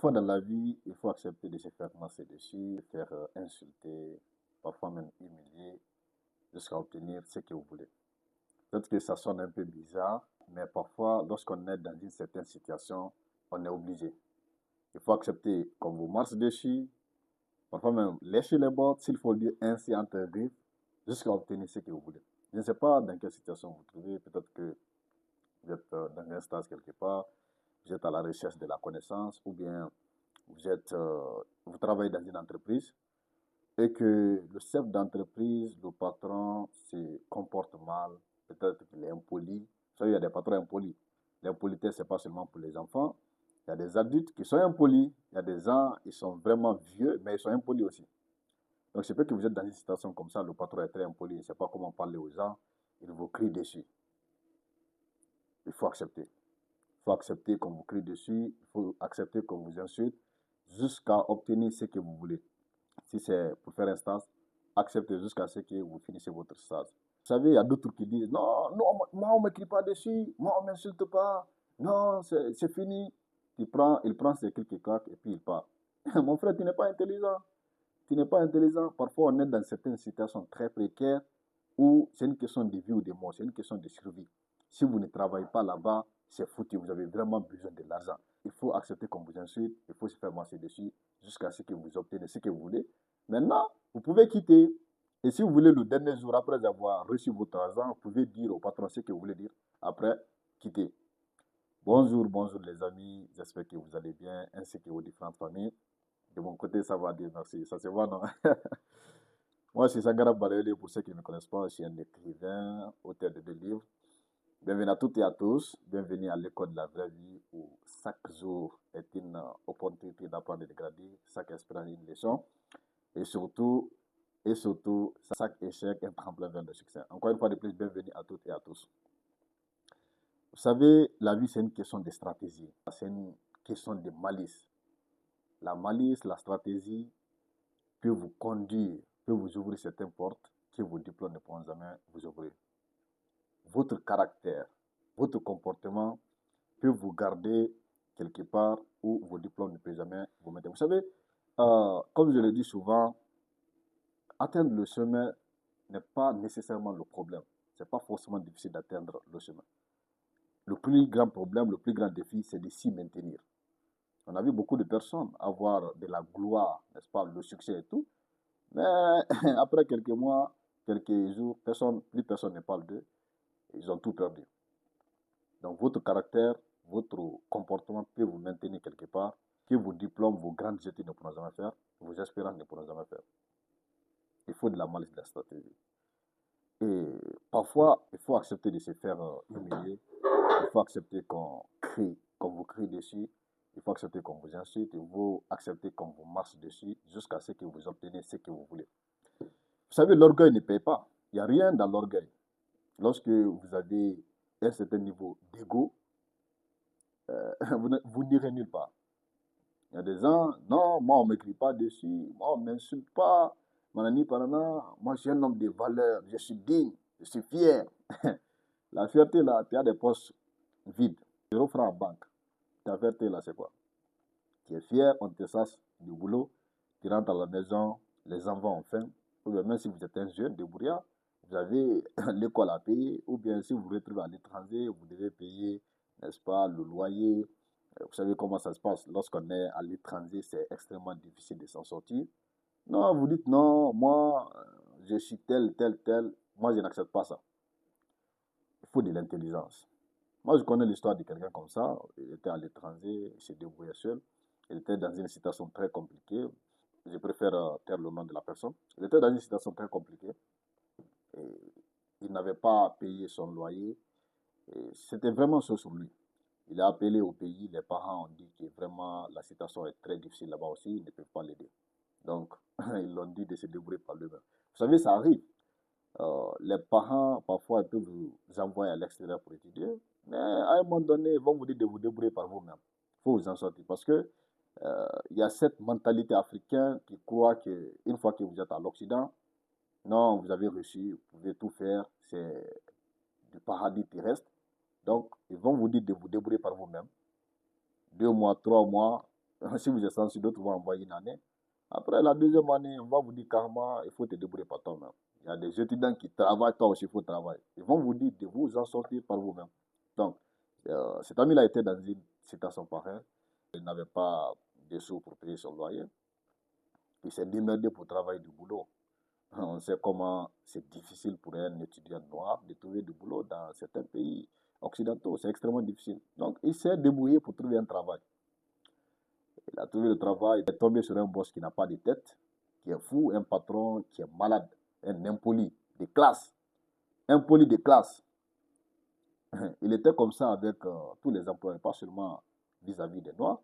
Parfois dans la vie, il faut accepter de se faire masser dessus, faire insulter, parfois même humilier, jusqu'à obtenir ce que vous voulez. Peut-être que ça sonne un peu bizarre, mais parfois, lorsqu'on est dans une certaine situation, on est obligé. Il faut accepter qu'on vous marche dessus, parfois même lécher les bords, s'il faut le dire ainsi entre griffes, jusqu'à obtenir ce que vous voulez. Je ne sais pas dans quelle situation vous vous trouvez, peut-être que vous êtes dans un stage quelque part, vous êtes à la recherche de la connaissance, ou bien vous travaillez dans une entreprise et que le chef d'entreprise, le patron, se comporte mal, peut-être qu'il est impoli. Vous savez, il y a des patrons impolis. L'impolitesse, ce n'est pas seulement pour les enfants. Il y a des adultes qui sont impolis. Il y a des gens, ils sont vraiment vieux, mais ils sont impolis aussi. Donc, c'est peut que vous êtes dans une situation comme ça, le patron est très impoli, il ne sait pas comment parler aux gens, il vous crie dessus. Il faut accepter. Il faut accepter qu'on vous crie dessus, il faut accepter qu'on vous insulte, jusqu'à obtenir ce que vous voulez. Si c'est pour faire un stage, acceptez jusqu'à ce que vous finissez votre stage. Vous savez, il y a d'autres qui disent, non, non, moi on ne m'écrit pas dessus, moi on ne m'insulte pas, non, c'est fini. Il prend ses quelques claques et puis il part. Mon frère, tu n'es pas intelligent. Tu n'es pas intelligent. Parfois, on est dans certaines situations très précaires où c'est une question de vie ou de mort, c'est une question de survie. Si vous ne travaillez pas là-bas, c'est foutu. Vous avez vraiment besoin de l'argent. Il faut accepter qu'on vous insulte, il faut se faire masser dessus jusqu'à ce que vous obtenez ce que vous voulez. Maintenant, vous pouvez quitter. Et si vous voulez, le dernier jour, après avoir reçu votre argent, vous pouvez dire au patron ce que vous voulez dire. Après, quitter. Bonjour, bonjour les amis. J'espère que vous allez bien, ainsi que vos différentes familles. De mon côté, ça va dire merci. Ça se voit, non? Moi, c'est Sangara Balele, pour ceux qui ne me connaissent pas. Je suis un écrivain, auteur de 2 livres. Bienvenue à toutes et à tous. Bienvenue à l'école de la vraie vie où chaque jour est une opportunité d'apprendre et de grandir. Chaque espérance une leçon. Et surtout, chaque échec est un tremplin vers le succès. Encore une fois de plus, bienvenue à toutes et à tous. Vous savez, la vie, c'est une question de stratégie. C'est une question de malice. La malice, la stratégie peut vous conduire, peut vous ouvrir certaines portes que vos diplômes ne pourront jamais vous ouvrir. Votre caractère, votre comportement peut vous garder quelque part où vos diplômes ne peuvent jamais vous mettre. Vous savez, comme je le dis souvent, atteindre le sommet n'est pas nécessairement le problème. Ce n'est pas forcément difficile d'atteindre le sommet. Le plus grand problème, le plus grand défi, c'est de s'y maintenir. On a vu beaucoup de personnes avoir de la gloire, n'est-ce pas, le succès et tout, mais après quelques mois, quelques jours, plus personne ne parle d'eux. Ils ont tout perdu. Donc votre caractère, votre comportement peut vous maintenir quelque part, que vos diplômes, vos grandes études ne pourront jamais faire, vos espérances ne pourront jamais faire. Il faut de la malice, de la stratégie. Et parfois, il faut accepter de se faire humilier. Il faut accepter qu'on vous crie dessus. Il faut accepter qu'on vous insulte. Il faut accepter qu'on vous marche dessus jusqu'à ce que vous obteniez ce que vous voulez. Vous savez, l'orgueil ne paye pas. Il n'y a rien dans l'orgueil. Lorsque vous avez un certain niveau d'ego, vous n'irez nulle part. Il y a des gens, non, moi on ne m'écrit pas dessus, moi on ne m'insulte pas, manani panana, moi je suis un homme de valeur, je suis digne, je suis fier. La fierté là, tu as des postes vides, 0 francs en banque. Ta fierté là, c'est quoi? Tu es fier, on te sache du boulot, tu rentres à la maison, les enfants ont faim, ou bien même si vous êtes un jeune débrouillard, vous avez l'école à payer, ou bien si vous vous retrouvez à l'étranger, vous devez payer, n'est-ce pas, le loyer. Vous savez comment ça se passe lorsqu'on est à l'étranger, c'est extrêmement difficile de s'en sortir. Non, vous dites non, moi, je suis tel, tel, tel, moi je n'accepte pas ça. Il faut de l'intelligence. Moi, je connais l'histoire de quelqu'un comme ça. Il était à l'étranger, il s'est débrouillé seul. Il était dans une situation très compliquée. Je préfère taire le nom de la personne. Il était dans une situation très compliquée. Et il n'avait pas payé son loyer. C'était vraiment chaud sur lui. Il a appelé au pays. Les parents ont dit que vraiment la situation est très difficile là-bas aussi. Ils ne peuvent pas l'aider. Donc, ils l'ont dit de se débrouiller par lui-même. Vous savez, ça arrive. Les parents, parfois, ils peuvent vous envoyer à l'extérieur pour étudier, mais à un moment donné, ils vont vous dire de vous débrouiller par vous-même. Il faut vous en sortir parce que il y a cette mentalité africaine qui croit qu'une fois que vous êtes à l'Occident, non, vous avez réussi, vous pouvez tout faire, c'est du paradis terrestre. Donc, ils vont vous dire de vous débrouiller par vous-même. 2 mois, 3 mois, Si vous êtes censé, d'autres vont envoyer une année. Après la deuxième année, on va vous dire carrément, il faut te débrouiller par toi-même. Il y a des étudiants qui travaillent, toi aussi, il faut travailler. Ils vont vous dire de vous en sortir par vous-même. Donc, cet ami-là était dans une situation pareille. Il n'avait pas de sous pour payer son loyer. Il s'est démerdé pour travailler du boulot. On sait comment c'est difficile pour un étudiant noir de trouver du boulot dans certains pays occidentaux. C'est extrêmement difficile. Donc, il s'est débrouillé pour trouver un travail. Il a trouvé le travail, il est tombé sur un boss qui n'a pas de tête, qui est fou, un patron qui est malade, un impoli de classe. Impoli de classe. Il était comme ça avec tous les employés, pas seulement vis-à-vis des Noirs,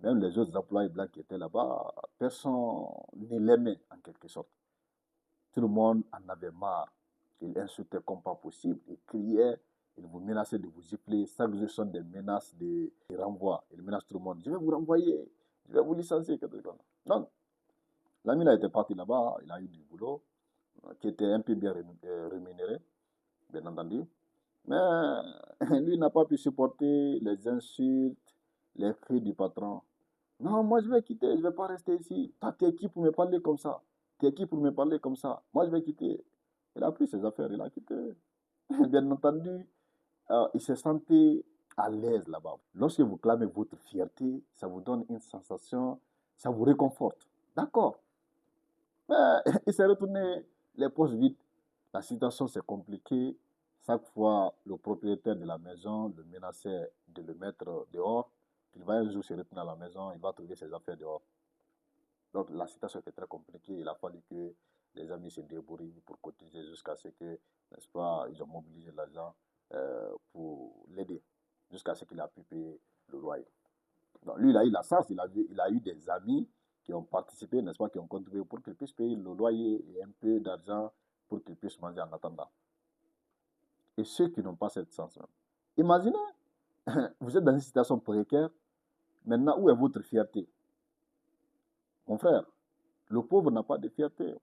même les autres employés blancs qui étaient là-bas, personne ne l'aimait en quelque sorte. Tout le monde en avait marre. Il insultait comme pas possible, il criait, il vous menaçait de vous gifler. Chaque jour sont des menaces de renvoi. Il menace tout le monde. Je vais vous renvoyer, je vais vous licencier. Donc, l'ami là était parti là-bas, il a eu du boulot, qui était un peu bien rémunéré, bien entendu. Mais lui n'a pas pu supporter les insultes, les cris du patron. Non, moi je vais quitter, je ne vais pas rester ici. Toi, t'es qui pour me parler comme ça? T'es qui pour me parler comme ça? Moi je vais quitter. Il a pris ses affaires, il a quitté. Bien entendu, il se sentait à l'aise là-bas. Lorsque vous clamez votre fierté, ça vous donne une sensation, ça vous réconforte. D'accord. Mais il s'est retourné les poches vides. La situation s'est compliquée. Chaque fois, le propriétaire de la maison le menaçait de le mettre dehors. Il va un jour se retourner à la maison, il va trouver ses affaires dehors. Donc la situation était très compliquée. Il a fallu que les amis se débrouillent pour cotiser jusqu'à ce que, n'est-ce pas, ils ont mobilisé l'argent pour l'aider, jusqu'à ce qu'il a pu payer le loyer. Donc lui, il a eu la chance, il a eu des amis qui ont participé, n'est-ce pas, qui ont contribué pour qu'il puisse payer le loyer et un peu d'argent pour qu'il puisse manger en attendant. Et ceux qui n'ont pas cette chance même. Imaginez, vous êtes dans une situation précaire, maintenant où est votre fierté? Mon frère, le pauvre n'a pas de fierté,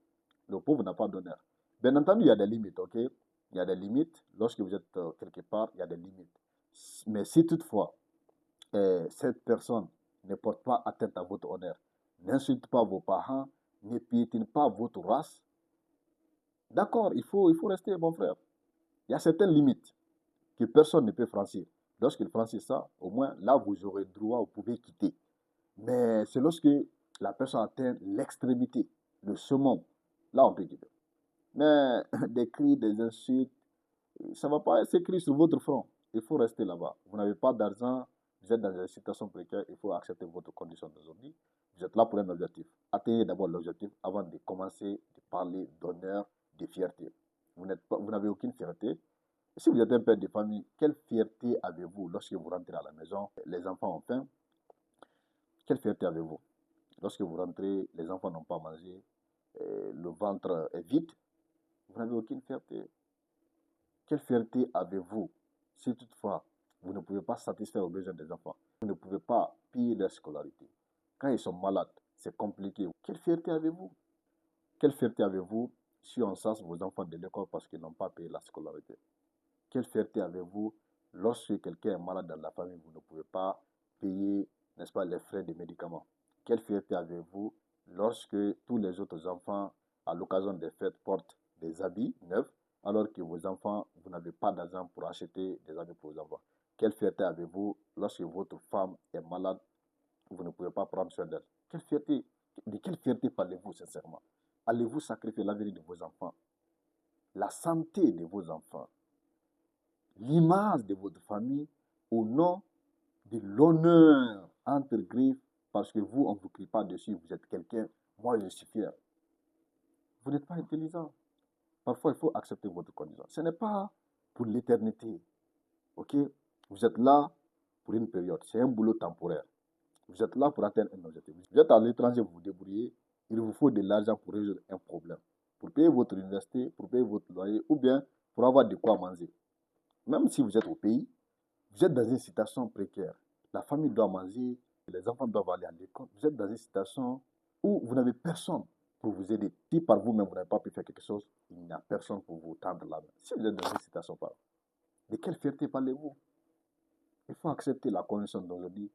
le pauvre n'a pas d'honneur. Bien entendu, il y a des limites, ok? Il y a des limites, lorsque vous êtes quelque part, il y a des limites. Mais si toutefois, cette personne ne porte pas atteinte à votre honneur, n'insulte pas vos parents, ne piétine pas votre race, d'accord, il faut rester, mon frère. Il y a certaines limites que personne ne peut franchir. Lorsqu'il franchit ça, au moins là, vous aurez droit, vous pouvez quitter. Mais c'est lorsque la personne atteint l'extrémité, le summum, là, on peut quitter. Mais des cris, des insultes, ça ne va pas s'écrire sur votre front. Il faut rester là-bas. Vous n'avez pas d'argent, vous êtes dans une situation précaire, il faut accepter votre condition d'aujourd'hui. Vous êtes là pour un objectif. Atteignez d'abord l'objectif avant de commencer de parler d'honneur, de fierté. Vous n'avez aucune fierté. Si vous êtes un père de famille, quelle fierté avez-vous lorsque vous rentrez à la maison, les enfants ont faim? Quelle fierté avez-vous? Lorsque vous rentrez, les enfants n'ont pas mangé, le ventre est vide, vous n'avez aucune fierté. Quelle fierté avez-vous si toutefois vous ne pouvez pas satisfaire aux besoins des enfants? Vous ne pouvez pas payer leur scolarité. Quand ils sont malades, c'est compliqué. Quelle fierté avez-vous? Quelle fierté avez-vous si on chasse vos enfants de l'école parce qu'ils n'ont pas payé la scolarité? Quelle fierté avez-vous lorsque quelqu'un est malade dans la famille, vous ne pouvez pas payer, n'est-ce pas, les frais de médicaments? Quelle fierté avez-vous lorsque tous les autres enfants, à l'occasion des fêtes, portent des habits neufs, alors que vos enfants, vous n'avez pas d'argent pour acheter des habits pour vos enfants? Quelle fierté avez-vous lorsque votre femme est malade, vous ne pouvez pas prendre soin d'elle? Quelle fierté, de quelle fierté parlez-vous sincèrement? Allez-vous sacrifier l'avenir de vos enfants, la santé de vos enfants, l'image de votre famille au nom de l'honneur entre griffes parce que vous, on ne vous crie pas dessus, vous êtes quelqu'un, moi je suis fier. Vous n'êtes pas intelligent. Parfois, il faut accepter votre condition. Ce n'est pas pour l'éternité. Ok? Vous êtes là pour une période. C'est un boulot temporaire. Vous êtes là pour atteindre un objectif. Vous êtes à l'étranger, vous vous débrouillez. Il vous faut de l'argent pour résoudre un problème. Pour payer votre université, pour payer votre loyer ou bien pour avoir de quoi manger. Même si vous êtes au pays, vous êtes dans une situation précaire. La famille doit manger, les enfants doivent aller à l'école. Vous êtes dans une situation où vous n'avez personne pour vous aider. Si par vous-même vous n'avez pas pu faire quelque chose, il n'y a personne pour vous tendre la main. Si vous êtes dans une situation pareille, de quelle fierté parlez-vous? Il faut accepter la condition d'aujourd'hui.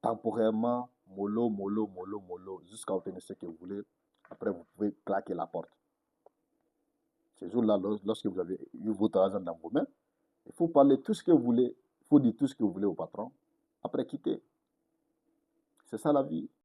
Temporairement, mollo, mollo, mollo, mollo, jusqu'à obtenir ce que vous voulez. Après, vous pouvez claquer la porte. Ce jour-là, lorsque vous avez eu votre argent dans vos mains, il faut parler tout ce que vous voulez, il faut dire tout ce que vous voulez au patron. Après, quitter. C'est ça la vie.